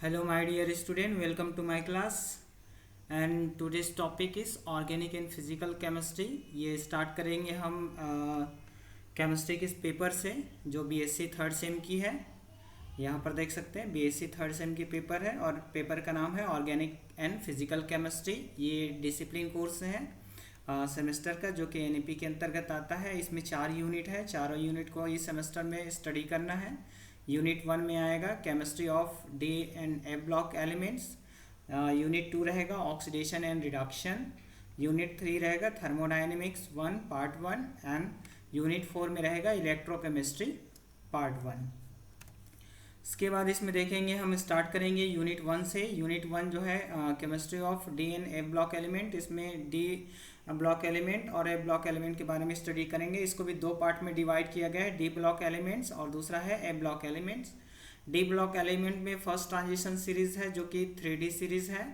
Hello, my dear student. Welcome to my class. And today's topic is organic and physical chemistry. ये start करेंगे हम chemistry के paper से जो BSc third same की है। यहाँ पर देख सकते हैं बीएससी थर्ड सेम की पेपर है और पेपर का नाम है ऑर्गेनिक एंड फिजिकल केमिस्ट्री। ये डिसिप्लिन कोर्स है सेमेस्टर का जो कि एनईपी के अंतर्गत आता है। इसमें 4 यूनिट है, चारों यूनिट को इस सेमेस्टर में स्टडी करना है। यूनिट 1 में आएगा chemistry of D and A block elements. Unit 2 रहेगा ऑक्सीडेशन एंड रिडक्शन। यूनिट 3 रहेगा थर्मोडायनेमिक्स 1 पार्ट 1 एंड यूनिट 4 में रहेगा इलेक्ट्रोकेमिस्ट्री पार्ट 1। इसके बाद इसमें देखेंगे हम स्टार्ट करेंगे यूनिट 1 से। यूनिट 1 जो है chemistry of D and A block element. इसमें डी ब्लॉक एलिमेंट और ए ब्लॉक एलिमेंट के बारे में स्टडी करेंगे। इसको भी 2 पार्ट में डिवाइड किया गया है, डी ब्लॉक एलिमेंट्स और दूसरा है a block elements. D block element में फर्स्ट ट्रांजिशन सीरीज है जो कि 3D सीरीज है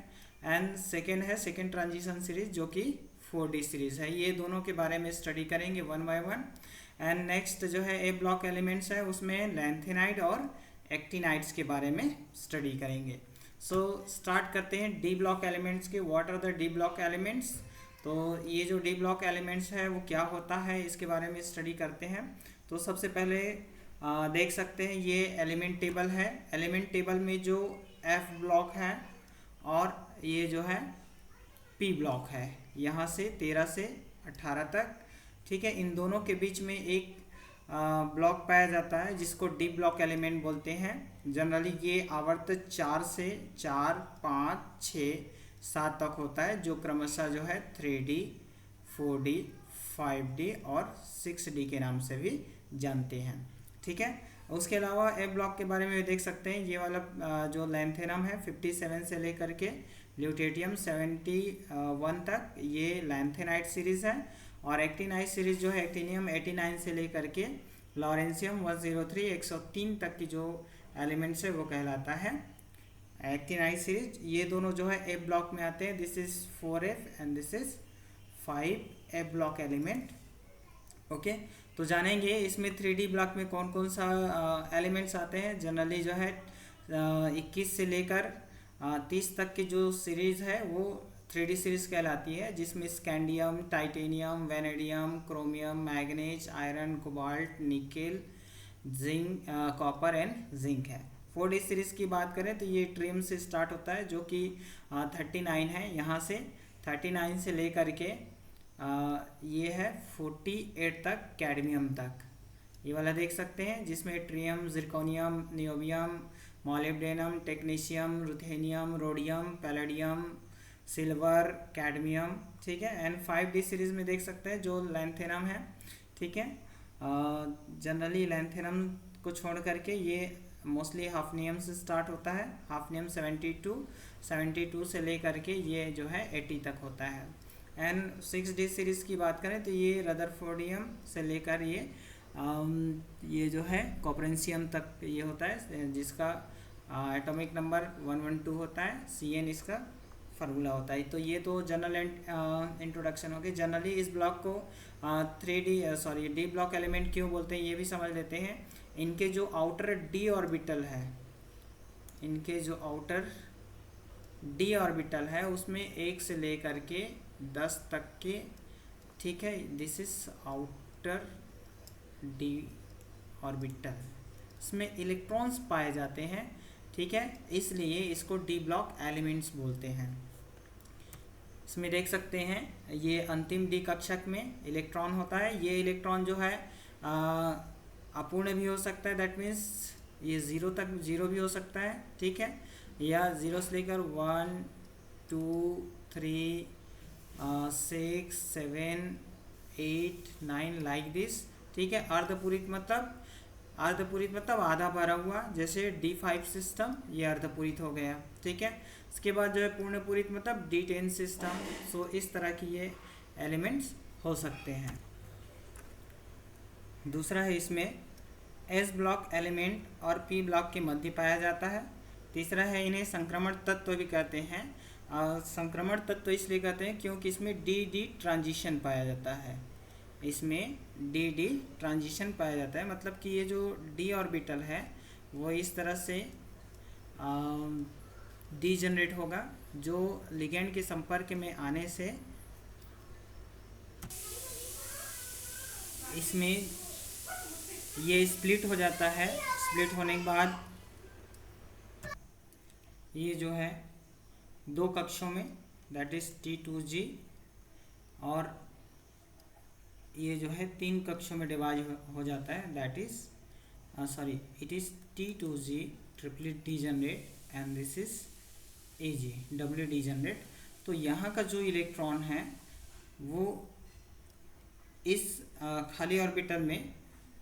एंड सेकेंड ट्रांजिशन सीरीज जो कि 4D सीरीज है। ये दोनों के बारे में स्टडी करेंगे 1 बाय 1। एंड नेक्स्ट जो है ए ब्लॉक एलिमेंट्स है, उसमें लैंथेनाइड और एक्टिनाइड्स के बारे में स्टडी करेंगे। सो स्टार्ट करते हैं डी ब्लॉक एलिमेंट्स के। What are the D block elements? तो ये जो डी ब्लॉक एलिमेंट्स है वो क्या होता है इसके बारे में स्टडी करते हैं। तो सबसे पहले देख सकते हैं ये एलिमेंट टेबल है। एलिमेंट टेबल में जो एफ ब्लॉक है और ये जो है पी ब्लॉक है, यहाँ से 13 से 18 तक, ठीक है। इन दोनों के बीच में एक ब्लॉक पाया जाता है जिसको डी ब्लॉक एलिमेंट बोलते हैं। जनरली ये आवर्त 4 से 4, 5, 6, 7 तक होता है, जो क्रमशः जो है 3D, 4D, 5D और 6D के नाम से भी जानते हैं, ठीक है। उसके अलावा ए ब्लॉक के बारे में देख सकते हैं। ये वाला जो लैंथेनम है 57 से लेकर के ल्यूटेटियम 71 तक, ये लैंथेनाइड सीरीज है। और एक्टिनाइड सीरीज जो है एक्टिनियम 89 से लेकर के लॉरेंशियम 103 103 तक की जो एलिमेंट्स है वो कहलाता है एक्टिनाइड सीरीज। ये दोनों जो है ए ब्लॉक में आते हैं। This is 4F and this is 5 A block element, okay. तो जानेंगे इसमें 3D ब्लॉक में कौन कौन सा एलिमेंट्स आते हैं। जनरली जो है 21 से लेकर 30 तक की जो सीरीज है वो 3D सीरीज कहलाती है, जिसमें scandium, titanium, vanadium, chromium, manganese, iron, cobalt, nickel, zinc, copper and zinc है। 4D सीरीज की बात करें तो ये ट्रिम से स्टार्ट होता है जो कि 39 है। यहाँ से 39 से लेकर के ये है 48 तक, कैडमियम तक। ये वाला देख सकते हैं जिसमें Triumf, zirconium, niobium, molybdenum, technetium, ruthenium, rhodium, palladium, silver, cadmium, ठीक है। एंड 5D सीरीज में देख सकते हैं जो लैंथेनम है, ठीक है। जनरली लैंथेनम को छोड़ करके ये मोस्टली हाफनियम से स्टार्ट होता है। हाफनियम 72 से लेकर के ये जो है 80 तक होता है। एंड 6D सीरीज की बात करें तो ये रदरफोर्डियम से लेकर ये जो है कॉपरेंशियम तक ये होता है, जिसका एटॉमिक नंबर 112 होता है। CN इसका फार्मूला होता है। तो ये तो जनरल इंट्रोडक्शन हो गई। जनरली इस ब्लॉक को डी ब्लॉक एलिमेंट क्यों बोलते हैं ये भी समझ लेते हैं। इनके जो आउटर डी ऑर्बिटल है, इनके जो आउटर डी ऑर्बिटल है उसमें 1 से लेकर के 10 तक के, ठीक है। This is outer D orbital, इसमें इलेक्ट्रॉन्स पाए जाते हैं, ठीक है। इसलिए इसको डी ब्लॉक एलिमेंट्स बोलते हैं। इसमें देख सकते हैं ये अंतिम डी कक्षक में इलेक्ट्रॉन होता है। ये इलेक्ट्रॉन जो है अपूर्ण भी हो सकता है, दैट मीन्स ये 0 तक 0 भी हो सकता है, ठीक है। या 0 से लेकर 1, 2, 3, 6, 7, 8, 9 लाइक दिस, ठीक है। अर्धपूरित मतलब आधा भरा हुआ, जैसे D5 सिस्टम, ये अर्धपूरित हो गया, ठीक है। इसके बाद जो है पूर्ण पूरित मतलब D10 सिस्टम। सो इस तरह की ये एलिमेंट्स हो सकते हैं। दूसरा है इसमें S ब्लॉक एलिमेंट और P ब्लॉक के मध्य पाया जाता है। तीसरा है इन्हें संक्रमण तत्व भी कहते हैं। संक्रमण तत्व इसलिए कहते हैं क्योंकि इसमें D ट्रांजिशन पाया जाता है। इसमें D ट्रांजिशन पाया जाता है, मतलब कि ये जो D ऑर्बिटल है वो इस तरह से डीजनरेट होगा, जो लिगेंड के संपर्क में आने से इसमें ये स्प्लिट हो जाता है। स्प्लिट होने के बाद ये जो है दो कक्षों में, दैट इज T2G, और ये जो है तीन कक्षों में डिवाइड हो जाता है, that is it is T2G triplet degenerate and this is AG double degenerate. तो यहाँ का जो इलेक्ट्रॉन है वो इस खाली ऑर्बिटल में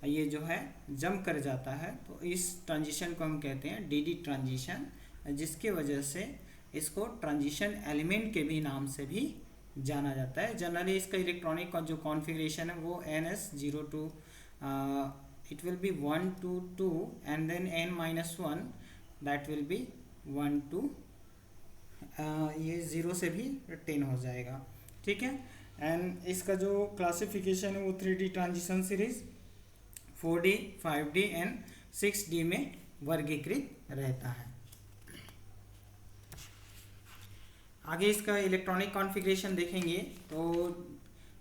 ये जो है जंप कर जाता है। तो इस ट्रांजिशन को हम कहते हैं DD ट्रांजिशन, जिसके वजह से इसको ट्रांजिशन एलिमेंट के भी नाम से भी जाना जाता है। जनरली इसका इलेक्ट्रॉनिक जो कॉन्फ़िगरेशन है वो NS02, it will be 1 to 2 and then n-1 that will be 1 to ये 0 से भी 10 हो जाएगा, ठीक है। एंड इसका जो क्लासिफिकेशन है वो 3D transition series 4D 5D and 6D में वर्गीकृत रहता है। आगे इसका इलेक्ट्रॉनिक कॉन्फ़िगरेशन देखेंगे तो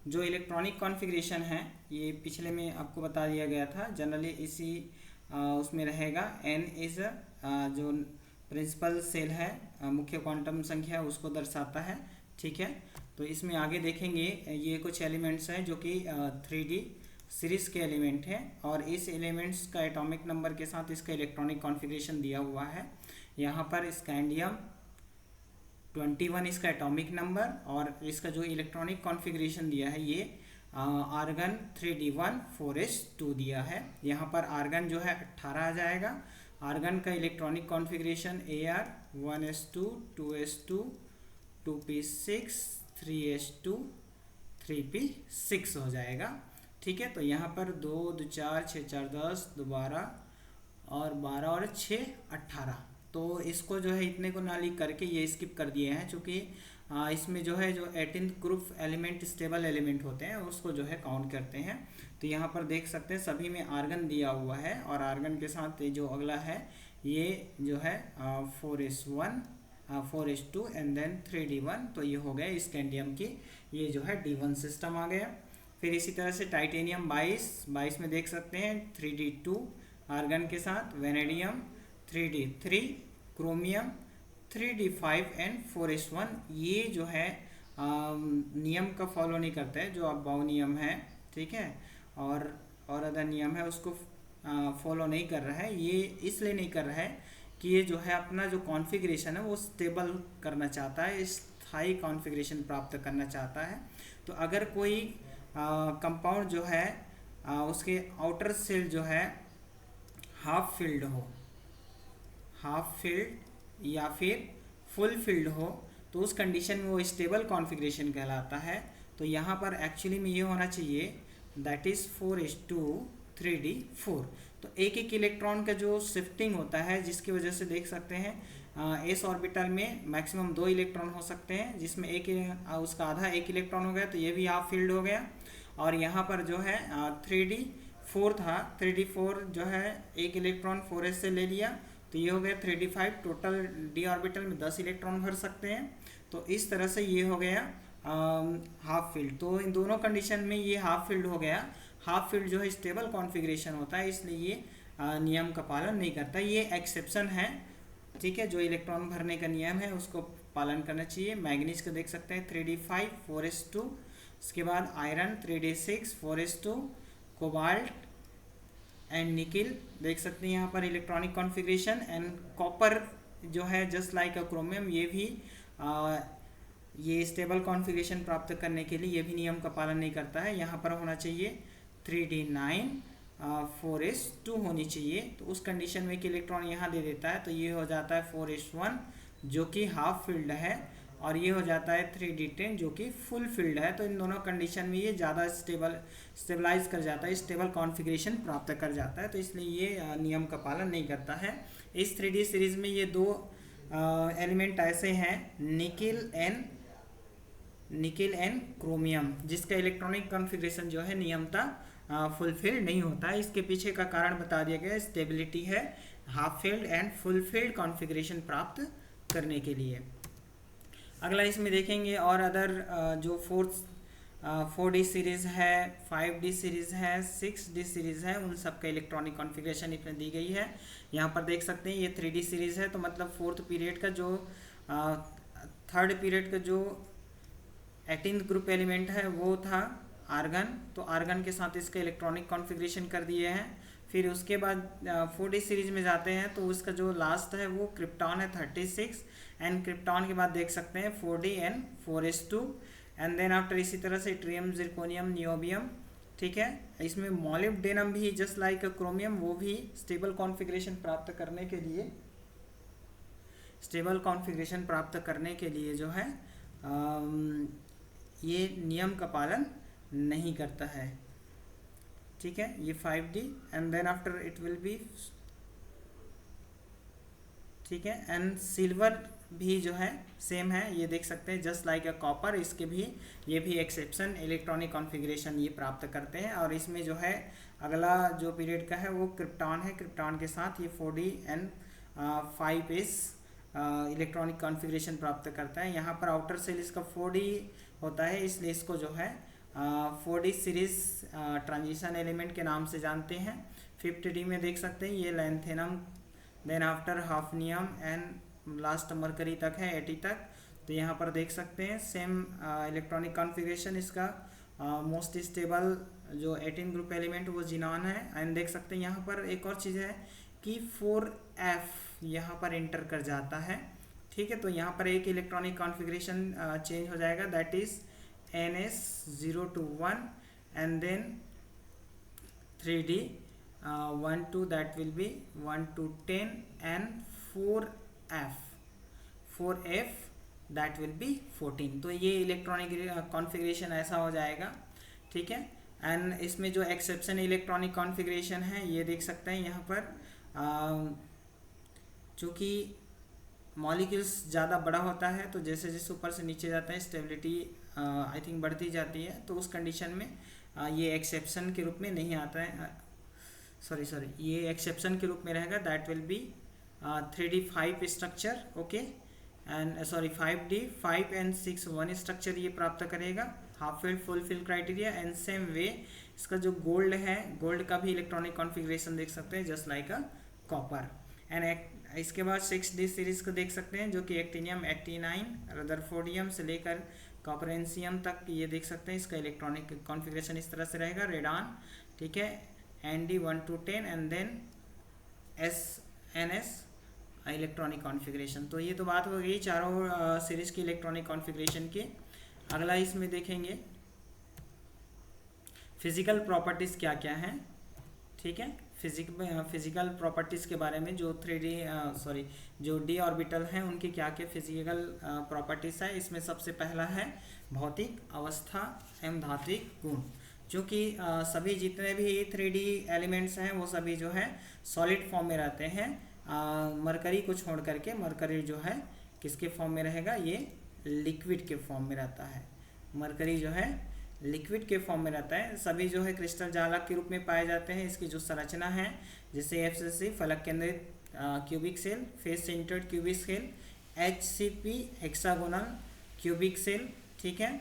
जो इलेक्ट्रॉनिक कॉन्फ़िगरेशन है ये पिछले में आपको बता दिया गया था। जनरली इसी उसमें रहेगा। n इज जो प्रिंसिपल सेल है, मुख्य क्वांटम संख्या उसको दर्शाता है, ठीक है। तो इसमें आगे देखेंगे ये कुछ एलिमेंट्स हैं जो कि 3D सीरीज के एलिमेंट हैं, और इस एलिमेंट्स का एटॉमिक नंबर के साथ इसका इलेक्ट्रॉनिक कॉन्फ़िगरेशन दिया हुआ है। यहाँ पर स्कैंडियम 21 इसका एटॉमिक नंबर, और इसका जो इलेक्ट्रॉनिक कॉन्फ़िगरेशन दिया है ये आर्गन 3D1 4s2 दिया है। यहाँ पर आर्गन जो है 18 आ जाएगा। आर्गन का electronic configuration Ar 1s2 2s2 2p6 3s2 3p6 हो जाएगा, ठीक है। तो यहाँ पर 2 2 4 6 4 10 दोबारा और 12 और 6 18, तो इसको जो है इतने को ना लिख करके ये स्किप कर दिए हैं, क्योंकि इसमें जो है जो 18th group element stable element होते हैं उसको जो है काउंट करते हैं। तो यहाँ पर देख सकते हैं सभी में आर्गन दिया हुआ है, और आर्गन के साथ जो अगला है ये जो है 4s1 4s2 and then 3d1, तो ये हो गया स्कैंडियम की ये जो है D1 सिस्टम आ गया। फिर इसी तरह से टाइटेनियम 22 में देख सकते हैं 3d2 आर्गन के साथ, vanadium 3d3, chromium 3d5 and 4s1। ये जो है नियम का फॉलो नहीं करता है, जो अबाउ नियम है, ठीक है, और अदर नियम है उसको फॉलो नहीं कर रहा है। ये इसलिए नहीं कर रहा है कि ये जो है अपना जो कॉन्फ़िगरेशन है वो स्टेबल करना चाहता है, स्थायी कॉन्फ़िगरेशन प्राप्त करना चाहता है। तो अगर कोई कंपाउंड जो है उसके आउटर सेल जो है हाफ फिल्ड हो, हाफ फिल्ड या फिर फुल फिल्ड हो, तो उस कंडीशन में वो स्टेबल कॉन्फ़िगरेशन कहलाता है। तो यहाँ पर एक्चुअली में ये होना चाहिए, दैट इज़ 4s2 3d4। तो एक एक इलेक्ट्रॉन का जो शिफ्टिंग होता है, जिसकी वजह से देख सकते हैं एस ऑर्बिटल में मैक्सिमम 2 इलेक्ट्रॉन हो सकते हैं, जिसमें एक उसका आधा 1 इलेक्ट्रॉन हो गया, तो ये भी हाफ फील्ड हो गया। और यहाँ पर जो है 3d4 था, 3d4 जो है 1 इलेक्ट्रॉन 4s से ले लिया, तो ये हो गया 3d5। टोटल d ऑर्बिटल में 10 इलेक्ट्रॉन भर सकते हैं। तो इस तरह से ये हो गया हाफ फील्ड। तो इन दोनों कंडीशन में ये हाफ फील्ड हो गया। हाफ फील्ड जो है स्टेबल कॉन्फ़िगरेशन होता है, इसलिए ये नियम का पालन नहीं करता। ये एक्सेप्शन है, ठीक है। जो इलेक्ट्रॉन भरने का नियम है उसको पालन करना चाहिए। मैग्नीज को देख सकते हैं 3d5 4s2, उसके बाद iron 3d6 4s2, cobalt and nickel देख सकते हैं यहाँ पर इलेक्ट्रॉनिक कॉन्फ़िगरेशन। एंड कॉपर जो है जस्ट लाइक अ क्रोमियम, ये भी ये स्टेबल कॉन्फ़िगरेशन प्राप्त करने के लिए ये भी नियम का पालन नहीं करता है। यहाँ पर होना चाहिए 3d9 4s2 होनी चाहिए। तो उस कंडीशन में एक इलेक्ट्रॉन यहाँ दे देता है, तो ये हो जाता है 4s1 जो कि हाफ फील्ड है, और ये हो जाता है 3d10 जो कि फुल फील्ड है। तो इन दोनों कंडीशन में ये ज़्यादा स्टेबलाइज कर जाता है, स्टेबल कॉन्फ़िगरेशन प्राप्त कर जाता है। तो इसलिए ये नियम का पालन नहीं करता है। इस 3D सीरीज़ में ये 2 एलिमेंट ऐसे हैं, निकिल एंड क्रोमियम, जिसका इलेक्ट्रॉनिक कॉन्फ़िगरेशन जो है नियमता फुलफिल नहीं होता है। इसके पीछे का कारण बता दिया गया, स्टेबिलिटी है, half filled and full field configuration प्राप्त करने के लिए। अगला इसमें देखेंगे और अदर जो 4D सीरीज़ है, 5D सीरीज़ है, 6D सीरीज़ है, उन सब का इलेक्ट्रॉनिक कॉन्फ़िगरेशन इसमें दी गई है। यहाँ पर देख सकते हैं ये 3D सीरीज़ है, तो मतलब फोर्थ पीरियड का जो थर्ड पीरियड का जो 18th ग्रुप एलिमेंट है वो था आर्गन, तो आर्गन के साथ इसका इलेक्ट्रॉनिक कॉन्फ़िगरेशन कर दिए हैं। फिर उसके बाद 4D सीरीज में जाते हैं तो उसका जो लास्ट है वो क्रिप्टॉन है 36, एंड क्रिप्टॉन के बाद देख सकते हैं 4D and 4s2, and then after इसी तरह से ट्रियम, जिरकोनियम, नियोबियम, ठीक है। इसमें मॉलिब्डेनम भी जस्ट लाइक क्रोमियम, वो भी स्टेबल कॉन्फ़िगरेशन प्राप्त करने के लिए जो है ये नियम का पालन नहीं करता है, ठीक है। ये 5D and then after it will be, ठीक है। एंड सिल्वर भी जो है सेम है, ये देख सकते हैं जस्ट लाइक अ कॉपर, इसके भी ये भी एक्सेप्शन इलेक्ट्रॉनिक कॉन्फ़िगरेशन ये प्राप्त करते हैं। और इसमें जो है अगला जो पीरियड का है वो क्रिप्टॉन है, क्रिप्टॉन के साथ ये 4D and 5s electronic configuration प्राप्त करता है। यहाँ पर आउटर सेल इसका 4D होता है, इसलिए इसको जो है 4D सीरीज ट्रांजिशन एलिमेंट के नाम से जानते हैं। 50D में देख सकते हैं ये lanthanum, then after hafnium and last mercury तक है 80 तक। तो यहाँ पर देख सकते हैं सेम इलेक्ट्रॉनिक कॉन्फ़िगरेशन इसका। मोस्ट स्टेबल जो 18 ग्रुप एलिमेंट वो जिनॉन है। एंड देख सकते हैं यहाँ पर एक और चीज़ है कि 4F यहाँ पर इंटर कर जाता है, ठीक है। तो यहाँ पर एक इलेक्ट्रॉनिक कॉन्फ़िगरेशन चेंज हो जाएगा, that is NS0 to 1, and then 3D 1 to that will be 1 to 10, and 4F that will be 14। तो ये इलेक्ट्रॉनिक कॉन्फ़िगरेशन ऐसा हो जाएगा, ठीक है। एंड इसमें जो एक्सेप्शन इलेक्ट्रॉनिक कॉन्फ़िगरेशन है ये देख सकते हैं यहाँ पर चूँकि मॉलिक्यूल्स ज़्यादा बड़ा होता है तो जैसे जैसे ऊपर से नीचे जाता है स्टेबिलिटी आई थिंक बढ़ती जाती है, तो उस कंडीशन में ये एक्सेप्शन के रूप में नहीं आता है, सॉरी ये एक्सेप्शन के रूप में रहेगा, that will B 3D 5 structure, okay. And 5D 5 and 6 1 structure ये प्राप्त करेगा, half filled full field criteria. And same way इसका जो गोल्ड है, गोल्ड का भी इलेक्ट्रॉनिक कॉन्फ़िगरेशन देख सकते हैं just like a copper. And इसके बाद 6D सीरीज को देख सकते हैं जो कि एक्टिनियम 89 रदरफोर्डियम से लेकर कॉपरेंसियम तक ये देख सकते हैं, इसका इलेक्ट्रॉनिक कॉन्फ़िगरेशन इस तरह से रहेगा, रेडान, ठीक है, ND 1 to 10 and then NS electronic configuration. तो ये तो बात हो गई चारों सीरीज की इलेक्ट्रॉनिक कॉन्फ़िगरेशन की। अगला इसमें देखेंगे फिजिकल प्रॉपर्टीज़ क्या क्या हैं, ठीक है। फिजिकल प्रॉपर्टीज़ के बारे में जो जो d ऑर्बिटल हैं उनकी क्या क्या फिजिकल प्रॉपर्टीज़ है। इसमें सबसे पहला है भौतिक अवस्था एवं धात्विक गुण, जो कि सभी जितने भी 3D एलिमेंट्स हैं वो सभी जो है सॉलिड फॉर्म में रहते हैं, मरकरी को छोड़ करके। मरकरी जो है किसके फॉर्म में रहेगा, ये लिक्विड के फॉर्म में रहता है, मरकरी जो है लिक्विड के फॉर्म में रहता है। सभी जो है क्रिस्टल जालक के रूप में पाए जाते हैं। इसकी जो संरचना है जैसे FCC फलक केंद्रित cubic cell, face centred cubic cell, HCP hexagonal cubic cell, ठीक है।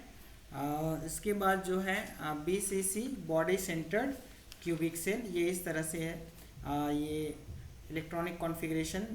इसके बाद जो है BCC body centred cubic cell, ये इस तरह से है। ये इलेक्ट्रॉनिक कॉन्फ़िगरेशन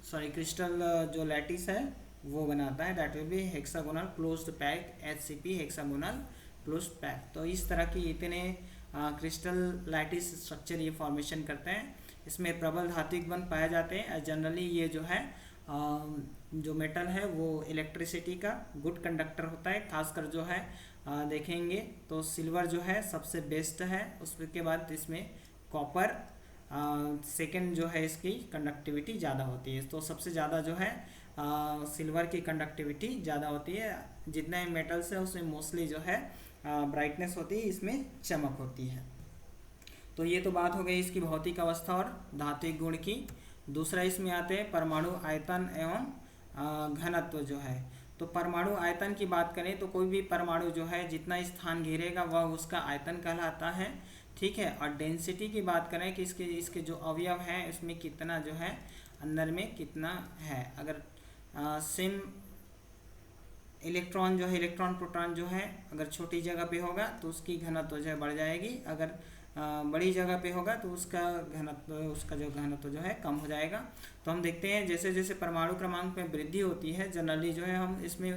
क्रिस्टल जो लैटिस है वो बनाता है, that will be hexagonal closed pack, HCP hexagonal closed pack. तो इस तरह की इतने क्रिस्टल लैटिस स्ट्रक्चर ये फॉर्मेशन करते हैं। इसमें प्रबल धात्विक बंध पाए जाते हैं। जनरली ये जो है जो मेटल है वो इलेक्ट्रिसिटी का गुड कंडक्टर होता है, खासकर जो है देखेंगे तो सिल्वर जो है सबसे बेस्ट है, उसके बाद इसमें कॉपर सेकंड जो है इसकी कंडक्टिविटी ज़्यादा होती है। तो सबसे ज़्यादा जो है सिल्वर की कंडक्टिविटी ज़्यादा होती है। जितने मेटल्स है उसमें मोस्टली जो है ब्राइटनेस होती है, इसमें चमक होती है। तो ये तो बात हो गई इसकी भौतिक अवस्था और धात्विक गुण की। दूसरा इसमें आते हैं परमाणु आयतन एवं घनत्व जो है। तो परमाणु आयतन की बात करें तो कोई भी परमाणु जो है जितना स्थान घेरेगा वह उसका आयतन कहलाता है, ठीक है। और डेंसिटी की बात करें कि इसके जो अवयव हैं उसमें कितना जो है अंदर में कितना है। अगर सेम इलेक्ट्रॉन जो है, इलेक्ट्रॉन प्रोटॉन जो है, अगर छोटी जगह पे होगा तो उसकी घनत्व जो है बढ़ जाएगी, अगर बड़ी जगह पे होगा तो उसका जो घनत्व जो है कम हो जाएगा। तो हम देखते हैं जैसे जैसे परमाणु क्रमांक में वृद्धि होती है, जनरली जो है हम इसमें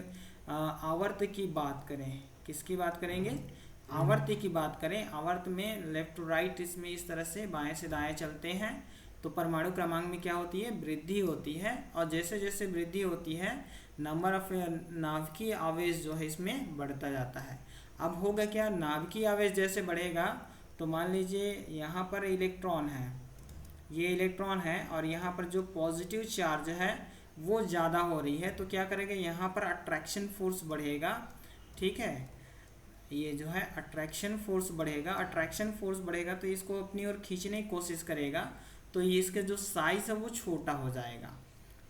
आवर्त की बात करें, किसकी बात करेंगे, आवर्त की बात करें। आवर्त में लेफ्ट टू राइट इसमें इस तरह से बाएं से दाएं चलते हैं तो परमाणु क्रमांक में क्या होती है, वृद्धि होती है। और जैसे जैसे वृद्धि होती है नंबर ऑफ नाभिकीय आवेश जो है इसमें बढ़ता जाता है। अब होगा क्या, नाभिकीय आवेश जैसे बढ़ेगा तो मान लीजिए यहाँ पर इलेक्ट्रॉन है, ये इलेक्ट्रॉन है और यहाँ पर जो पॉजिटिव चार्ज है वो ज़्यादा हो रही है, तो क्या करेगा, यहाँ पर अट्रैक्शन फोर्स बढ़ेगा। ठीक है, ये जो है अट्रैक्शन फोर्स बढ़ेगा, अट्रैक्शन फोर्स बढ़ेगा तो इसको अपनी ओर खींचने की कोशिश करेगा, तो ये इसका जो साइज है वो छोटा हो जाएगा।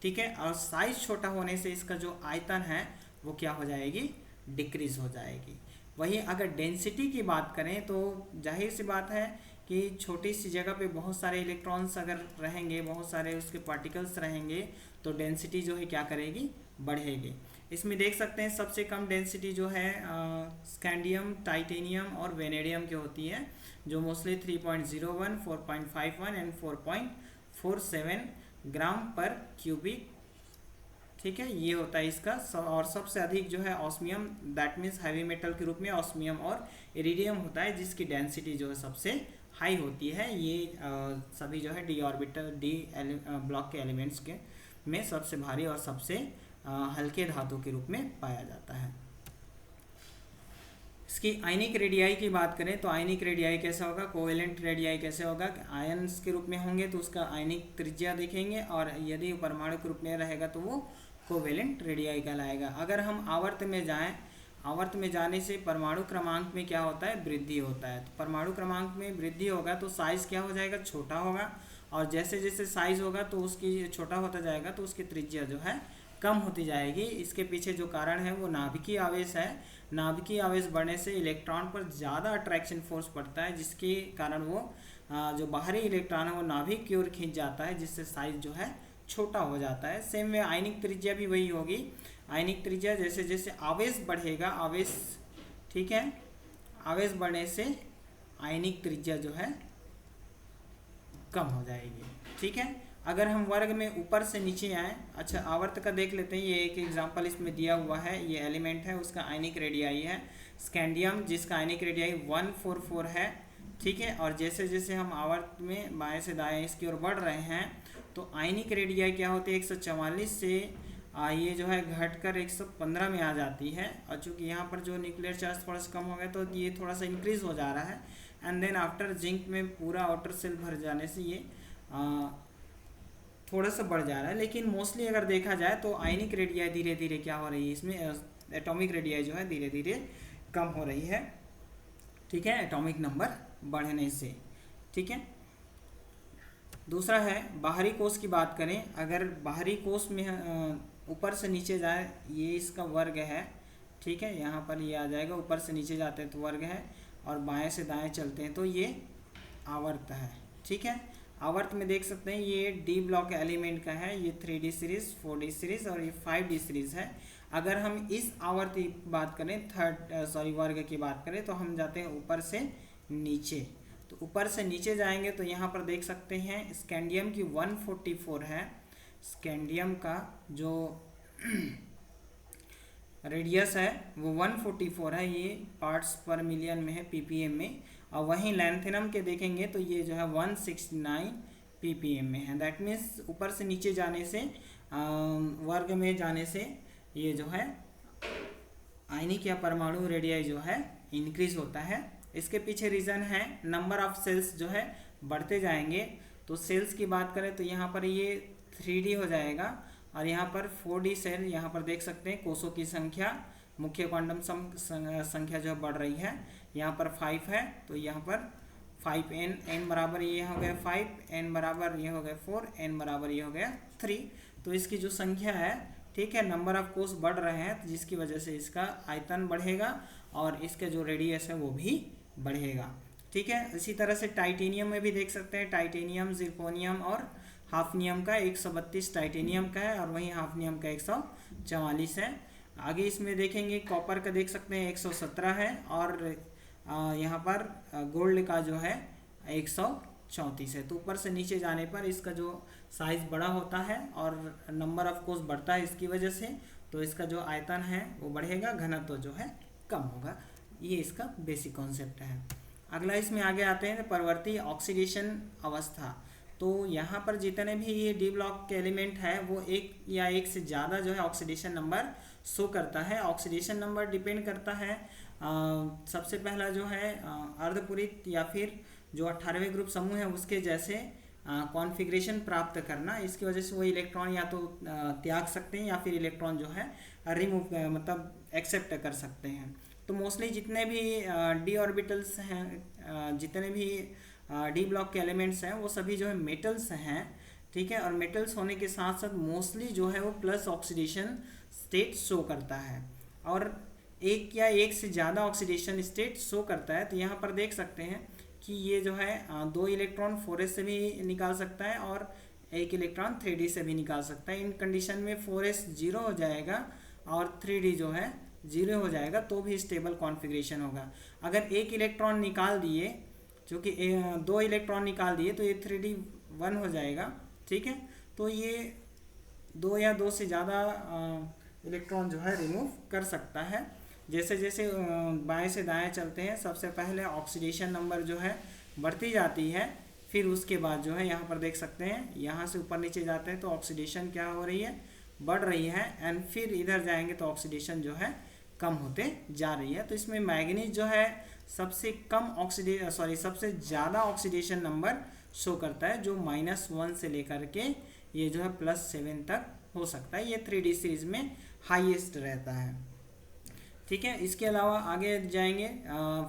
ठीक है, और साइज छोटा होने से इसका जो आयतन है वो क्या हो जाएगी, डिक्रीज हो जाएगी। वही अगर डेंसिटी की बात करें तो जाहिर सी बात है कि छोटी सी जगह पे बहुत सारे इलेक्ट्रॉन्स अगर रहेंगे, बहुत सारे उसके पार्टिकल्स रहेंगे तो डेंसिटी जो है क्या करेगी, बढ़ेगी। इसमें देख सकते हैं सबसे कम डेंसिटी जो है स्कैंडियम, टाइटेनियम और वेनेडियम की होती है, जो मोस्टली 3.01, 4.51 एंड 4.47 ग्राम पर क्यूबिक। ठीक है, ये होता है इसका। और सबसे अधिक जो है osmium, that means heavy metal के रूप में ऑस्मियम और इरिडियम होता है, जिसकी डेंसिटी जो है सबसे हाई होती है। ये सभी जो है डी ऑर्बिटल, डी ब्लॉक के एलिमेंट्स के में सबसे भारी और सबसे हल्के धातु के रूप में पाया जाता है। इसकी आयनिक रेडियाई की बात करें तो आयनिक रेडियाई कैसा होगा, कोवेलेंट रेडियाई कैसे होगा, आयन्स के रूप में होंगे तो उसका आयनिक त्रिज्या देखेंगे, और यदि परमाणु के रूप में रहेगा तो वो कोवेलेंट रेडियाई कहलाएगा। अगर हम आवर्त में जाएं, आवर्त में जाने से परमाणु क्रमांक में क्या होता है, वृद्धि होता है। तो परमाणु क्रमांक में वृद्धि होगा तो साइज क्या हो जाएगा, छोटा होगा, और जैसे जैसे साइज होगा तो उसकी छोटा होता जाएगा तो उसकी त्रिज्या जो है कम होती जाएगी। इसके पीछे जो कारण है वो नाभिकीय आवेश है। नाभिकीय आवेश बढ़ने से इलेक्ट्रॉन पर ज़्यादा अट्रैक्शन फोर्स पड़ता है, जिसके कारण वो जो बाहरी इलेक्ट्रॉन है वो नाभिक की ओर खींच जाता है, जिससे साइज जो है छोटा हो जाता है। सेम में आयनिक त्रिज्या भी वही होगी। आयनिक त्रिज्या जैसे जैसे आवेश बढ़ेगा, आवेश, ठीक है, आवेश बढ़ने से आयनिक त्रिज्या जो है कम हो जाएगी। ठीक है, अगर हम वर्ग में ऊपर से नीचे आए, अच्छा आवर्त का देख लेते हैं। ये एक एग्जांपल इसमें दिया हुआ है, ये एलिमेंट है, उसका आयनिक रेडियाई है स्कैंडियम, जिसका आयनिक रेडियाई 144 है। ठीक है, और जैसे जैसे हम आवर्त में बाएं से दाएं इसकी ओर बढ़ रहे हैं तो आयनिक रेडियाई क्या होती है, 144 से ये जो है घटकर 115 में आ जाती है। और चूँकि यहाँ पर जो न्यूक्लियर चार्ज थोड़ा सा कम हो गया तो ये थोड़ा सा इंक्रीज हो जा रहा है। एंड देन आफ्टर जिंक में पूरा आउटर सेल भर जाने से ये थोड़ा सा बढ़ जा रहा है। लेकिन मोस्टली अगर देखा जाए तो आयनिक रेडियाई धीरे धीरे क्या हो रही है, इसमें एटॉमिक रेडियाई जो है धीरे धीरे कम हो रही है। ठीक है, एटॉमिक नंबर बढ़ने से। ठीक है, दूसरा है बाहरी कोश की बात करें। अगर बाहरी कोश में ऊपर से नीचे जाए, ये इसका वर्ग है। ठीक है, यहाँ पर ये आ जाएगा, ऊपर से नीचे जाते हैं तो वर्ग है, और बाएं से दाएं चलते हैं तो ये आवर्त है। ठीक है, आवर्त में देख सकते हैं ये डी ब्लॉक एलिमेंट का है, ये 3D सीरीज, 4D सीरीज और ये 5D सीरीज है। अगर हम इस आवर्त की बात करें, वर्ग की बात करें तो हम जाते हैं ऊपर से नीचे। तो ऊपर से नीचे जाएंगे तो यहाँ पर देख सकते हैं स्कैंडियम की 144 है। स्कैंडियम का जो रेडियस है वो 144 है, ये पार्ट्स पर मिलियन में है, ppm में। और वहीं लैंथेनम के देखेंगे तो ये जो है 169 ppm में है। दैट मीन्स ऊपर से नीचे जाने से, वर्ग में जाने से ये जो है आयनिक या परमाणु रेडियाई जो है इंक्रीज होता है। इसके पीछे रीज़न है नंबर ऑफ सेल्स जो है बढ़ते जाएंगे। तो सेल्स की बात करें तो यहाँ पर ये 3D हो जाएगा, और यहाँ पर 4D सेल, यहाँ पर देख सकते हैं कोषों की संख्या, मुख्य क्वांटम संख्या जो बढ़ रही है। यहाँ पर 5 है तो यहाँ पर 5n, n बराबर ये हो गया 5, n बराबर ये हो गया 4, n बराबर ये हो गया 3। तो इसकी जो संख्या है, ठीक है, नंबर ऑफ कोष बढ़ रहे हैं, तो जिसकी वजह से इसका आयतन बढ़ेगा और इसके जो रेडियस है वो भी बढ़ेगा। ठीक है। इसी तरह से टाइटेनियम में भी देख सकते हैं, टाइटेनियम, जिरकोनियम और हाफनियम का 132 टाइटेनियम का है और वहीं हाफनियम का 144 है। आगे इसमें देखेंगे कॉपर का देख सकते हैं 117 है और यहाँ पर गोल्ड का जो है 134 है। तो ऊपर से नीचे जाने पर इसका जो साइज बड़ा होता है और नंबर ऑफ कोर्स बढ़ता है इसकी वजह से, तो इसका जो आयतन है वो बढ़ेगा, घनत्व जो है कम होगा। ये इसका बेसिक कॉन्सेप्ट है। अगला इसमें आगे आते हैं परवर्ती ऑक्सीडेशन अवस्था। तो यहाँ पर जितने भी ये डी ब्लॉक के एलिमेंट है वो एक या एक से ज़्यादा जो है ऑक्सीडेशन नंबर शो करता है। ऑक्सीडेशन नंबर डिपेंड करता है सबसे पहला जो है अर्धपूरित या फिर जो 18वें ग्रुप समूह है उसके जैसे कॉन्फ़िगरेशन प्राप्त करना। इसकी वजह से वो इलेक्ट्रॉन या तो त्याग सकते हैं या फिर इलेक्ट्रॉन जो है रिमूव मतलब एक्सेप्ट कर सकते हैं। तो मोस्टली जितने भी डी ऑर्बिटल्स हैं, जितने भी डी ब्लॉक के एलिमेंट्स हैं वो सभी जो है मेटल्स हैं, ठीक है। और मेटल्स होने के साथ साथ मोस्टली जो है वो प्लस ऑक्सीडेशन स्टेट शो करता है और एक या एक से ज़्यादा ऑक्सीडेशन स्टेट शो करता है। तो यहाँ पर देख सकते हैं कि ये जो है 2 इलेक्ट्रॉन 4s से भी निकाल सकता है और 1 इलेक्ट्रॉन 3d से भी निकाल सकता है। इन कंडीशन में 4s 0 हो जाएगा और 3d जो है 0 हो जाएगा तो भी स्टेबल कॉन्फ़िगरेशन होगा। अगर 1 इलेक्ट्रॉन निकाल दिए, क्योंकि 2 इलेक्ट्रॉन निकाल दिए तो ये 3d 1 हो जाएगा, ठीक है। तो ये 2 या 2 से ज़्यादा इलेक्ट्रॉन जो है रिमूव कर सकता है। जैसे जैसे बाएं से दाएं चलते हैं, सबसे पहले ऑक्सीडेशन नंबर जो है बढ़ती जाती है, फिर उसके बाद जो है यहाँ पर देख सकते हैं यहाँ से ऊपर नीचे जाते हैं तो ऑक्सीडेशन क्या हो रही है, बढ़ रही है, एंड फिर इधर जाएंगे तो ऑक्सीडेशन जो है कम होते जा रही है। तो इसमें मैग्नीज जो है सबसे कम सबसे ज़्यादा ऑक्सीडेशन नंबर शो करता है, जो -1 से लेकर के ये जो है +7 तक हो सकता है। ये 3D सीरीज में हाईएस्ट रहता है, ठीक है। इसके अलावा आगे जाएंगे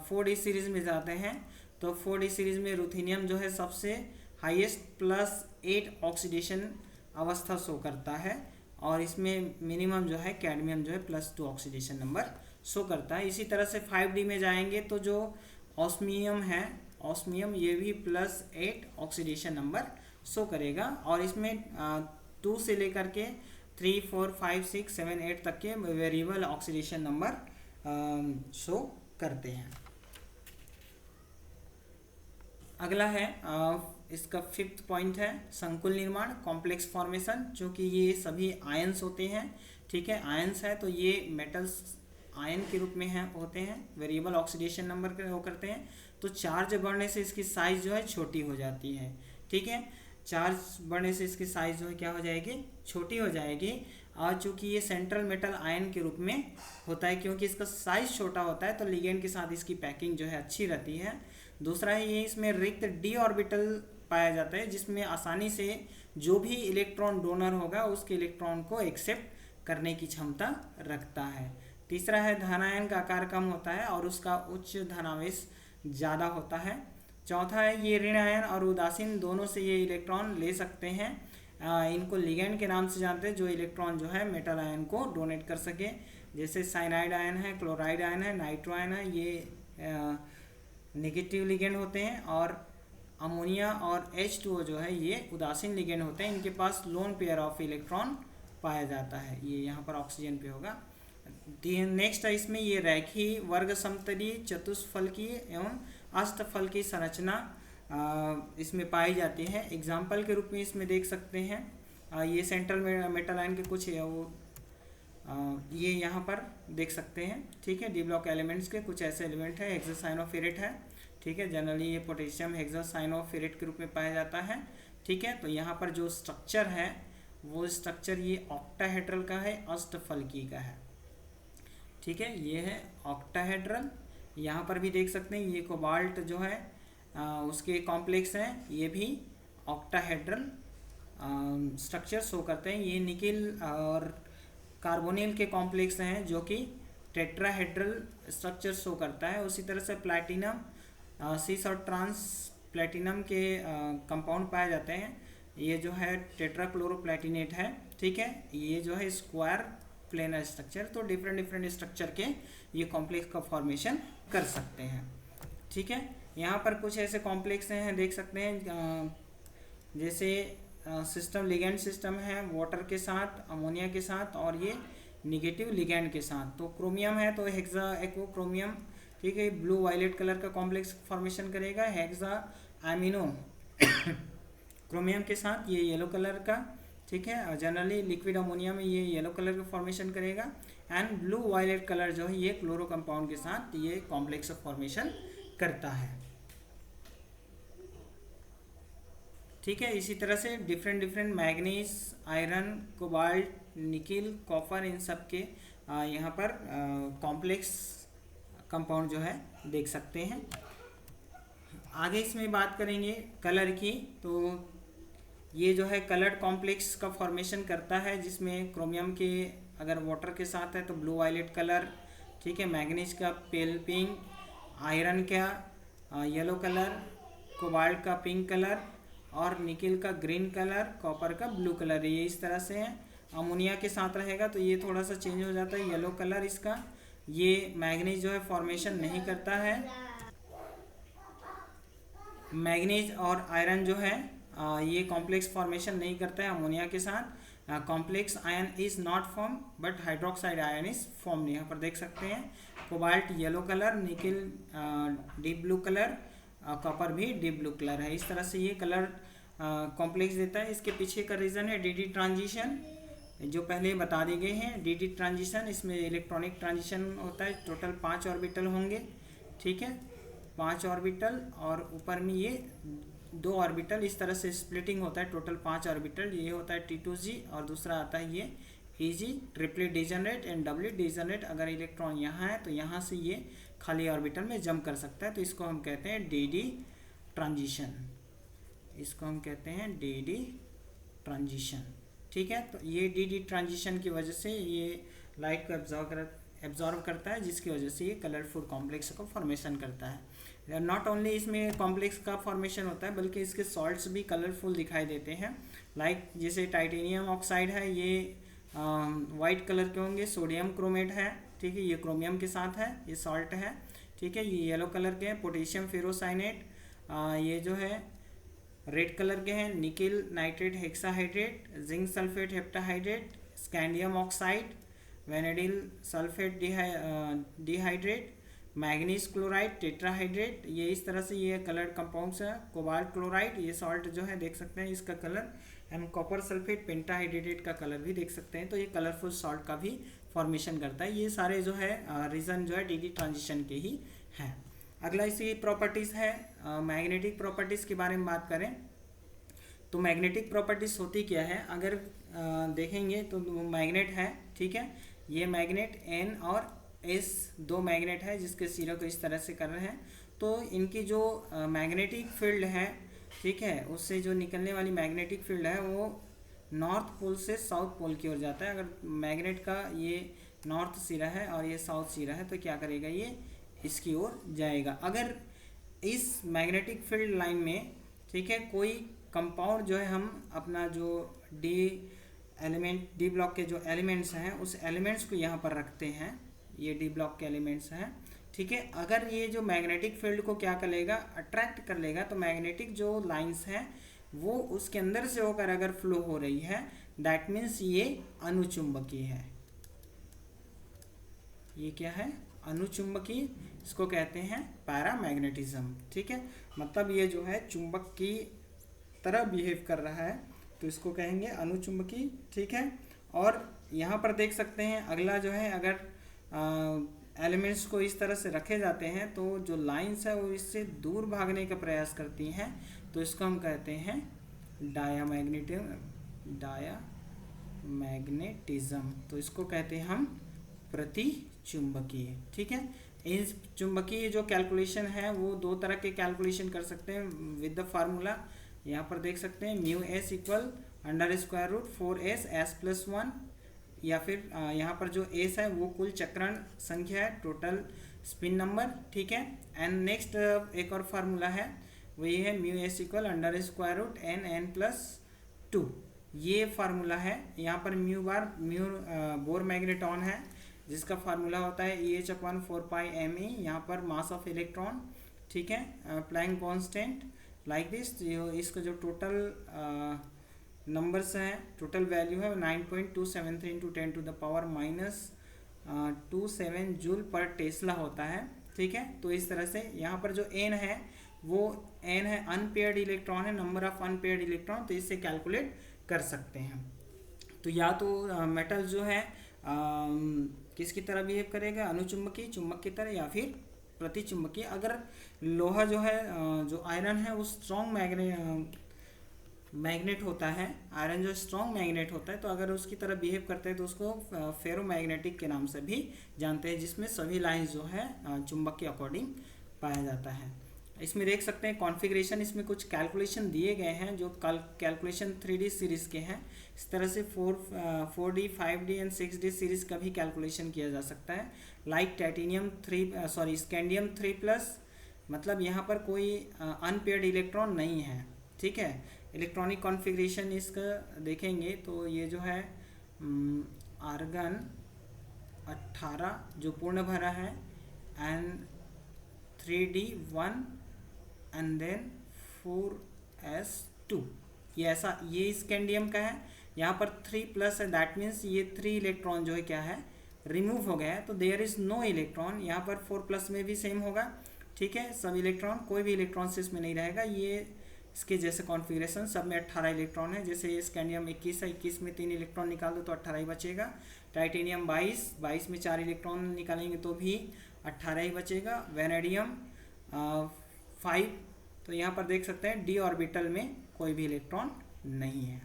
4D सीरीज में जाते हैं। तो 4D सीरीज में रुथेनियम जो है सबसे हाईएस्ट +8 ऑक्सीडेशन अवस्था शो करता है और इसमें मिनिमम जो है कैडमियम जो है +2 ऑक्सीडेशन नंबर शो करता है। इसी तरह से 5D में जाएंगे तो जो ऑस्मियम है, ऑस्मियम ये भी +8 ऑक्सीडेशन नंबर शो करेगा और इसमें 2 से लेकर के 3, 4, 5, 6, 7, 8 तक के वेरिएबल ऑक्सीडेशन नंबर शो करते हैं। अगला है इसका 5th पॉइंट है संकुल निर्माण, कॉम्प्लेक्स फॉर्मेशन। चूँकि ये सभी आयंस होते हैं, ठीक है, आयंस है तो ये मेटल्स आयन के रूप में होते हैं, वेरिएबल ऑक्सीडेशन नंबर वो करते हैं। तो चार्ज बढ़ने से इसकी साइज जो है छोटी हो जाती है, ठीक है। चार्ज बढ़ने से इसकी साइज जो है क्या हो जाएगी, छोटी हो जाएगी। और चूंकि ये सेंट्रल मेटल आयन के रूप में होता है, क्योंकि इसका साइज छोटा होता है तो लिगेंड के साथ इसकी पैकिंग जो है अच्छी रहती है। दूसरा है ये इसमें रिक्त डी ऑर्बिटल पाया जाता है, जिसमें आसानी से जो भी इलेक्ट्रॉन डोनर होगा उसके इलेक्ट्रॉन को एक्सेप्ट करने की क्षमता रखता है। तीसरा है धनायन का आकार कम होता है और उसका उच्च धनावेश ज़्यादा होता है। चौथा है ये ऋण आयन और उदासीन दोनों से ये इलेक्ट्रॉन ले सकते हैं। इनको लिगेंड के नाम से जानते हैं, जो इलेक्ट्रॉन जो है मेटल आयन को डोनेट कर सके। जैसे साइनाइड आयन है, क्लोराइड आयन है, नाइट्रो आयन है, ये नेगेटिव लिगेंड होते हैं। और अमोनिया और H2O जो है ये उदासीन लिगेंड होते हैं, इनके पास लोन पेयर ऑफ इलेक्ट्रॉन पाया जाता है। ये यहाँ पर ऑक्सीजन पे होगा। नेक्स्ट है इसमें ये रेखीय वर्ग समतलीय चतुष्फलकीय एवं अष्टफलकीय संरचना इसमें पाई जाती है। एग्जाम्पल के रूप में इसमें देख सकते हैं ये सेंट्रल मेटल आयन के कुछ ये यहाँ पर देख सकते हैं, ठीक है। डी ब्लॉक एलिमेंट्स के कुछ ऐसे एलिमेंट है, हेक्सासाइनोफेरेट है, ठीक है। जनरली ये पोटेशियम हेक्सासाइनोफेरेट के रूप में पाया जाता है, ठीक है। तो यहाँ पर जो स्ट्रक्चर है वो स्ट्रक्चर ये ऑक्टाहेड्रल का है, अष्टफलकीय का है, ठीक है। ये है ऑक्टाहेड्रल। यहाँ पर भी देख सकते हैं ये कोबाल्ट जो है उसके कॉम्प्लेक्स हैं, ये भी ऑक्टाहेड्रल स्ट्रक्चर शो करते हैं। ये निकिल और कार्बोनिल के कॉम्प्लेक्स हैं जो कि टेट्राहेड्रल स्ट्रक्चर शो करता है। उसी तरह से प्लैटिनम सिस और ट्रांस प्लैटिनम के कंपाउंड पाए जाते हैं। ये जो है टेट्राक्लोरोप्लैटिनेट है, ठीक है। ये जो है स्क्वायर प्लेनर स्ट्रक्चर। तो डिफरेंट स्ट्रक्चर के ये कॉम्प्लेक्स का फॉर्मेशन कर सकते हैं, ठीक है। यहाँ पर कुछ ऐसे कॉम्प्लेक्स हैं, देख सकते हैं, जैसे सिस्टम लिगेंड सिस्टम है वाटर के साथ, अमोनिया के साथ, और ये निगेटिव लिगेंड के साथ। तो क्रोमियम है तो हेक्सा एक्ो क्रोमियम, ठीक है, ब्लू वायलेट कलर का कॉम्प्लेक्स फॉर्मेशन करेगा। हेक्सा एमिनो क्रोमियम के साथ ये येलो कलर का, ठीक है, जनरली लिक्विड अमोनिया में ये येलो कलर का फॉर्मेशन करेगा। एंड ब्लू वायलेट कलर जो है ये क्लोरो कंपाउंड के साथ ये कॉम्प्लेक्स फॉर्मेशन करता है, ठीक है। इसी तरह से different manganese, iron, cobalt, nickel, copper, इन सब के यहाँ पर कॉम्प्लेक्स कंपाउंड जो है देख सकते हैं। आगे इसमें बात करेंगे कलर की, तो ये जो है कलर्ड कॉम्प्लेक्स का फॉर्मेशन करता है, जिसमें क्रोमियम के अगर वाटर के साथ है तो ब्लू वायलेट कलर, ठीक है, मैग्नीज का पेल पिंक, आयरन का येलो कलर, कोबाल्ट का पिंक कलर, और निकिल का ग्रीन कलर, कॉपर का ब्लू कलर, ये इस तरह से है। अमोनिया के साथ रहेगा तो ये थोड़ा सा चेंज हो जाता है, येलो कलर इसका। ये मैग्नीज जो है फॉर्मेशन नहीं करता है। मैग्नीज और आयरन जो है ये कॉम्प्लेक्स फॉर्मेशन नहीं करता है अमोनिया के साथ। Complex ion is not form but hydroxide ion is form, यहाँ पर देख सकते हैं। Cobalt yellow colour, nickel deep blue colour, copper भी डीप ब्लू कलर है। इस तरह से ये कलर कॉम्प्लेक्स देता है। इसके पीछे का रीज़न है डी ट्रांजिशन, जो पहले बता दिए गए हैं। डी ट्रांजिशन, इसमें इलेक्ट्रॉनिक ट्रांजिशन होता है। टोटल 5 ऑर्बिटल होंगे, ठीक है, 5 ऑर्बिटल, और ऊपर में ये 2 ऑर्बिटल, इस तरह से स्प्लिटिंग होता है। टोटल 5 ऑर्बिटल, ये होता है T2G, और दूसरा आता है ये EG, triplet degenerate and doublet degenerate. अगर इलेक्ट्रॉन यहाँ है तो यहाँ से ये खाली ऑर्बिटल में जंप कर सकता है, तो इसको हम कहते हैं DD ट्रांजिशन, इसको हम कहते हैं DD ट्रांजिशन, ठीक है। तो ये DD ट्रांजिशन की वजह से ये लाइट को एब्जॉर्व करता है, जिसकी वजह से ये कलरफुल कॉम्प्लेक्स का फॉर्मेशन करता है। नॉट ओनली इसमें कॉम्प्लेक्स का फॉर्मेशन होता है, बल्कि इसके सॉल्ट्स भी कलरफुल दिखाई देते हैं। लाइक जैसे टाइटेनियम ऑक्साइड है, ये वाइट कलर के होंगे। सोडियम क्रोमेट है, ठीक है, ये क्रोमियम के साथ है, ये सॉल्ट है, ठीक है, ये येलो कलर के हैं। पोटेशियम फेरोसाइनेट ये जो है रेड कलर के हैं। Nickel nitrate hexahydrate, zinc sulphate heptahydrate, scandium oxide, vanadyl sulphate dihydrate, manganese chloride tetrahydrate, ये इस तरह से ये कलर्ड कंपाउंड्स है। कोबाल्ट क्लोराइड, ये सॉल्ट जो है देख सकते हैं इसका colour. And copper sulphate pentahydrate का कलर भी देख सकते हैं। तो ये कलरफुल सॉल्ट का भी फॉर्मेशन करता है। ये सारे जो है रीज़न जो है DD ट्रांजिशन के ही हैं। अगला इसी प्रॉपर्टीज़ है, मैग्नेटिक प्रॉपर्टीज़ के बारे में बात करें तो मैग्नेटिक प्रॉपर्टीज़ होती क्या है, अगर देखेंगे तो मैग्नेट है, ठीक है, ये मैग्नेट N और S 2 मैग्नेट है, जिसके सिरों को इस तरह से कर रहे हैं। तो इनकी जो मैग्नेटिक फील्ड है, ठीक है, उससे जो निकलने वाली मैग्नेटिक फील्ड है वो नॉर्थ पोल से साउथ पोल की ओर जाता है। अगर मैग्नेट का ये नॉर्थ सिरा है और ये साउथ सिरा है तो क्या करेगा, ये इसकी ओर जाएगा। अगर इस मैग्नेटिक फील्ड लाइन में, ठीक है, कोई कंपाउंड जो है, हम अपना जो डी ब्लॉक के जो एलिमेंट्स हैं उस एलिमेंट्स को यहाँ पर रखते हैं, ये डी ब्लॉक के एलिमेंट्स हैं, ठीक है। अगर ये जो मैग्नेटिक फील्ड को क्या कर लेगा, अट्रैक्ट कर लेगा, तो मैग्नेटिक जो लाइंस हैं वो उसके अंदर से होकर अगर फ्लो हो रही है, दैट मीन्स ये अनुचुंबकीय है। ये क्या है, अनुचुंबकीय, इसको कहते हैं पैरामैग्नेटिज्म, ठीक है। मतलब ये जो है चुंबक की तरह बिहेव कर रहा है, तो इसको कहेंगे अनुचुंबकीय, ठीक है। और यहाँ पर देख सकते हैं अगला जो है, अगर एलिमेंट्स को इस तरह से रखे जाते हैं तो जो लाइंस है वो इससे दूर भागने का प्रयास करती हैं, तो इसको हम कहते हैं डायामैग्नेटिज्म। तो इसको कहते हैं हम प्रतिचुंबकीय, ठीक है। इस चुंबकीय जो कैलकुलेशन है वो 2 तरह के कैलकुलेशन कर सकते हैं विद द फार्मूला। यहाँ पर देख सकते हैं μs इक्वल √4s s+1, या फिर यहाँ पर जो s है वो कुल चक्रण संख्या है, टोटल स्पिन नंबर, ठीक है। एंड नेक्स्ट एक और फार्मूला है, वो ये है μs इक्वल √n+2, ये फार्मूला है। यहाँ पर म्यू बोर मैग्नेटॉन है, जिसका फार्मूला होता है EH/4πme, यहाँ पर मास ऑफ इलेक्ट्रॉन, ठीक है, प्लैंक कांस्टेंट लाइक दिस। इसका जो टोटल नंबर्स हैं, टोटल वैल्यू है 9.273 इंटू 10⁻⁻27 जूल पर टेस्ला होता है। ठीक है, तो इस तरह से यहाँ पर जो एन है वो एन है अनपेयर्ड इलेक्ट्रॉन है, नंबर ऑफ अनपेयर्ड इलेक्ट्रॉन, तो इससे कैलकुलेट कर सकते हैं। तो या तो मेटल जो है किसकी तरह बिहेव करेगा, अनुचुंबकीय, चुंबक की तरह, या फिर प्रतिचुंबकीय। अगर लोहा जो है जो आयरन है वो स्ट्रॉन्ग मैग्नेट होता है, आयरन जो स्ट्रॉन्ग मैग्नेट होता है, तो अगर उसकी तरह बिहेव करते हैं तो उसको फेरोमैग्नेटिक के नाम से भी जानते हैं, जिसमें सभी लाइंस जो है चुंबक के अकॉर्डिंग पाया जाता है। इसमें देख सकते हैं कॉन्फ़िगरेशन, इसमें कुछ कैलकुलेशन दिए गए हैं जो कैलकुलेशन 3D सीरीज़ के हैं। इस तरह से 4D 5D and 6D series का भी कैलकुलेशन किया जा सकता है। लाइक स्कैंडियम 3+, मतलब यहाँ पर कोई अनपेयर्ड इलेक्ट्रॉन नहीं है। ठीक है, इलेक्ट्रॉनिक कॉन्फ़िगरेशन इसका देखेंगे तो ये जो है आर्गन 18 जो पूर्ण भरा है, and 3D1 and then 4s2, ये ऐसा, ये स्कैंडियम का है। यहाँ पर 3+ है, दैट मीन्स ये 3 इलेक्ट्रॉन जो है क्या है, रिमूव हो गया है, तो देयर इज़ नो इलेक्ट्रॉन। यहाँ पर 4+ में भी सेम होगा। ठीक है, सब इलेक्ट्रॉन, कोई भी इलेक्ट्रॉन से इसमें नहीं रहेगा। ये इसके जैसे कॉन्फ़िगरेशन, सब में 18 इलेक्ट्रॉन है। जैसे ये स्कैंडियम 21 है, 21 में 3 इलेक्ट्रॉन निकाल दो तो 18 ही बचेगा। टाइटेनियम 22 में 4 इलेक्ट्रॉन निकालेंगे तो भी 18 ही बचेगा। वेनेडियम 5, तो यहाँ पर देख सकते हैं डी ऑर्बिटल में कोई भी इलेक्ट्रॉन नहीं है।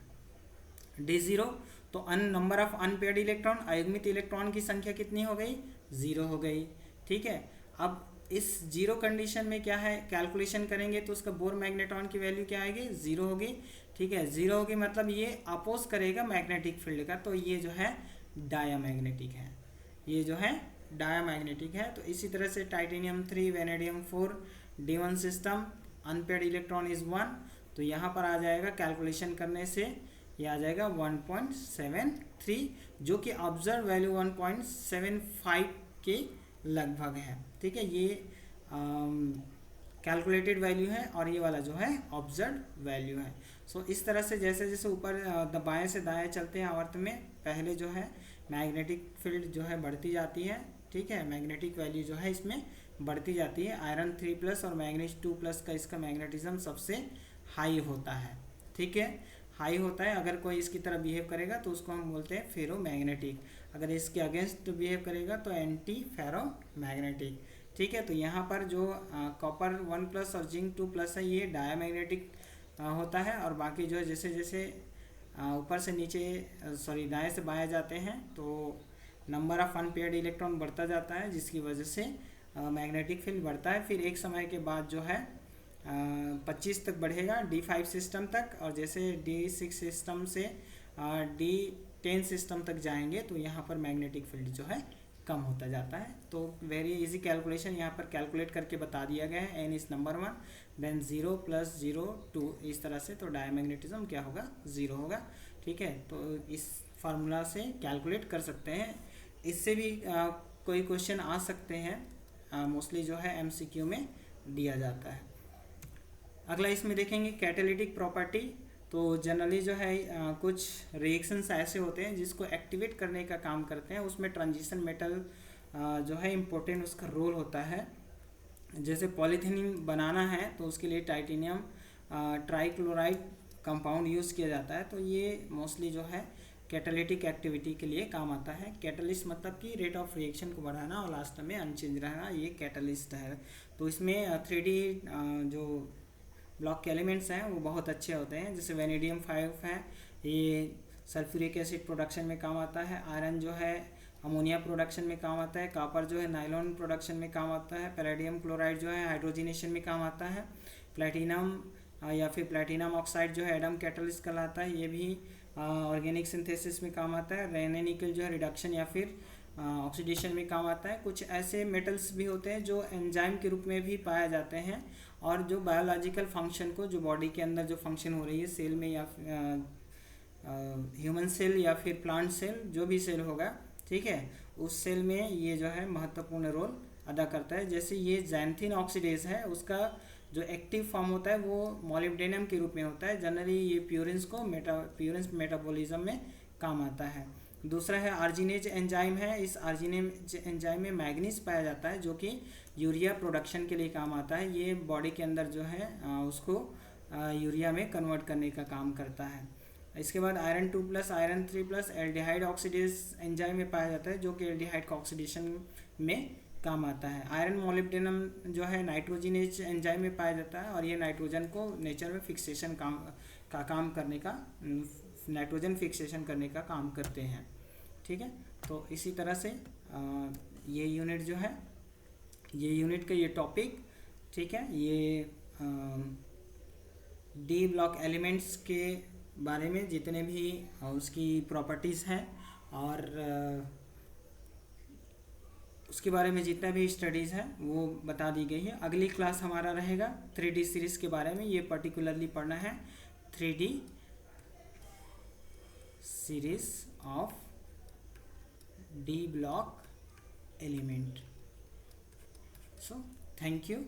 D0, तो नंबर ऑफ अनपेयर्ड इलेक्ट्रॉन, अयुग्मित इलेक्ट्रॉन की संख्या कितनी हो गई, 0 हो गई। ठीक है, अब इस 0 कंडीशन में क्या है, कैलकुलेशन करेंगे तो उसका बोर मैग्नेट्रॉन की वैल्यू क्या आएगी, 0 होगी। ठीक है, 0 होगी मतलब ये अपोज करेगा मैग्नेटिक फील्ड का, तो ये जो है डायामैग्नेटिक है, ये जो है डायामैग्नेटिक है। तो इसी तरह से titanium 3, vanadium 4, D1 system, unpaired electron is 1, तो यहाँ पर आ जाएगा कैलकुलेशन करने से ये आ जाएगा 1.73, जो कि ऑब्जर्व वैल्यू 1.75 के लगभग है। ठीक है, ये कैलकुलेटेड वैल्यू है और ये वाला जो है ऑब्जर्व वैल्यू है। सो इस तरह से जैसे जैसे ऊपर बाएं से दाएं चलते हैं आवर्त में, पहले जो है मैग्नेटिक फील्ड जो है बढ़ती जाती है। ठीक है, मैग्नेटिक वैल्यू जो है इसमें बढ़ती जाती है। आयरन 3+ और मैग्नीज 2+ का इसका मैग्नेटिज्म सबसे हाई होता है। ठीक है, हाई होता है। अगर कोई इसकी तरह बिहेव करेगा तो उसको हम बोलते हैं फेरोमैग्नेटिक, अगर इसके अगेंस्ट बिहेव करेगा तो एंटी फेरोमैग्नेटिक। ठीक है, तो यहाँ पर जो कॉपर 1+ और जिंक 2+ है ये डायामैग्नेटिक होता है, और बाकी जो है जैसे जैसे ऊपर से नीचे दाएं से बाएं जाते हैं तो नंबर ऑफ अनपेयर्ड इलेक्ट्रॉन बढ़ता जाता है, जिसकी वजह से मैग्नेटिक फील्ड बढ़ता है। फिर एक समय के बाद जो है 25 तक बढ़ेगा, D5 सिस्टम तक, और जैसे D6 सिस्टम से D10 सिस्टम तक जाएंगे तो यहाँ पर मैग्नेटिक फील्ड जो है कम होता जाता है। तो वेरी इजी कैलकुलेशन यहाँ पर कैलकुलेट करके बता दिया गया है। n इज नंबर 1, देन 0 + 0 2, इस तरह से, तो डायमैग्नेटिज्म क्या होगा, 0 होगा। ठीक है, तो इस फार्मूला से कैलकुलेट कर सकते हैं। इससे भी कोई क्वेश्चन आ सकते हैं, मोस्टली जो है MCQ में दिया जाता है। अगला इसमें देखेंगे कैटालिटिक प्रॉपर्टी। तो जनरली जो है कुछ रिएक्शंस ऐसे होते हैं जिसको एक्टिवेट करने का काम करते हैं, उसमें ट्रांजिशन मेटल जो है इम्पोर्टेंट उसका रोल होता है। जैसे पॉलीथिन बनाना है तो उसके लिए टाइटेनियम ट्राइक्लोराइड कंपाउंड यूज़ किया जाता है, तो ये मोस्टली जो है कैटालिटिक एक्टिविटी के लिए काम आता है। कैटलिस्ट मतलब कि रेट ऑफ रिएक्शन को बढ़ाना और लास्ट में अनचेंज रहना, ये कैटलिस्ट है। तो इसमें 3D जो ब्लॉक के एलिमेंट्स हैं वो बहुत अच्छे होते हैं। जैसे वेनेडियम 5 है, ये सल्फ्यूरिक एसिड प्रोडक्शन में काम आता है। आयरन जो है अमोनिया प्रोडक्शन में काम आता है। कॉपर जो है नाइलॉन प्रोडक्शन में काम आता है। पैलेडियम क्लोराइड जो है हाइड्रोजिनेशन में काम आता है। प्लेटिनम या फिर प्लेटिनम ऑक्साइड जो है एडम कैटलिस्ट कहलाता है, ये भी ऑर्गेनिक सिंथेसिस में काम आता है। रेने निकल जो है रिडक्शन या फिर ऑक्सीडेशन में काम आता है। कुछ ऐसे मेटल्स भी होते हैं जो एंजाइम के रूप में भी पाए जाते हैं, और जो बायोलॉजिकल फंक्शन को, जो बॉडी के अंदर जो फंक्शन हो रही है सेल में, या ह्यूमन सेल या फिर प्लांट सेल, जो भी सेल होगा, ठीक है, उस सेल में ये जो है महत्वपूर्ण रोल अदा करता है। जैसे ये ज़ैंथिन ऑक्सीडेज है, उसका जो एक्टिव फॉर्म होता है वो मोलिब्डेनम के रूप में होता है। जनरली ये प्यूरिन्स प्यूरिन्स मेटाबॉलिज्म में काम आता है। दूसरा है आर्जिनेज एंजाइम है। इस आर्जिनेज एंजाइम में मैग्नीज पाया जाता है जो कि यूरिया प्रोडक्शन के लिए काम आता है। ये बॉडी के अंदर जो है उसको यूरिया में कन्वर्ट करने का काम करता है। इसके बाद iron 2+, iron 3+, aldehyde oxidase enzyme में पाया जाता है जो कि एल्डिहाइड का ऑक्सीडेशन में काम आता है। आयरन मोलिब्डेनम जो है नाइट्रोजिनेज एंजाइम में पाया जाता है और ये नाइट्रोजन को नेचर में फिक्सेशन काम करने का नाइट्रोजन फिक्सेशन करने का काम करते हैं। ठीक है, तो इसी तरह से ये यूनिट जो है, ये यूनिट का ये टॉपिक, ठीक है, ये डी ब्लॉक एलिमेंट्स के बारे में जितने भी उसकी प्रॉपर्टीज़ हैं और उसके बारे में जितना भी स्टडीज़ है वो बता दी गई है। अगली क्लास हमारा रहेगा 3D सीरीज़ के बारे में। ये पर्टिकुलरली पढ़ना है 3D series of D block element. So thank you.